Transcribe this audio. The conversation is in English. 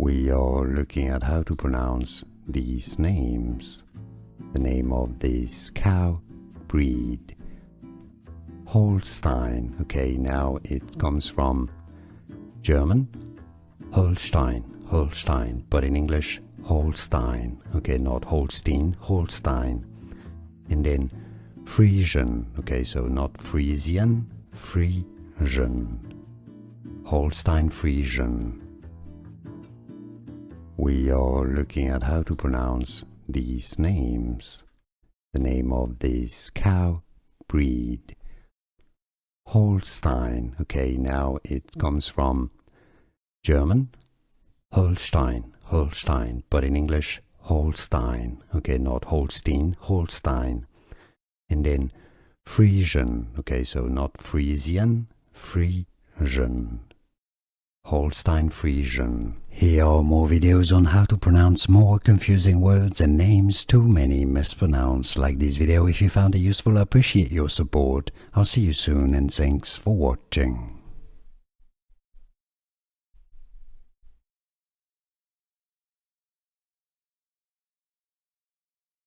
We are looking at how to pronounce these names. The name of this cow breed, Holstein. Okay, now it comes from German, Holstein, but in English, Holstein. Okay, not Holstein, Holstein. And then Friesian. Okay, so not Friesian, Friesian. Holstein-Friesian. We are looking at how to pronounce these names. The name of this cow breed, Holstein. Okay, now it comes from German, Holstein, but in English, Holstein. Okay, not Holstein, Holstein. And then Friesian. Okay, so not Friesian, Friesian. Holstein-Friesian. Here are more videos on how to pronounce more confusing words and names too many mispronounced. Like this video if you found it useful. I appreciate your support. I'll see you soon and thanks for watching.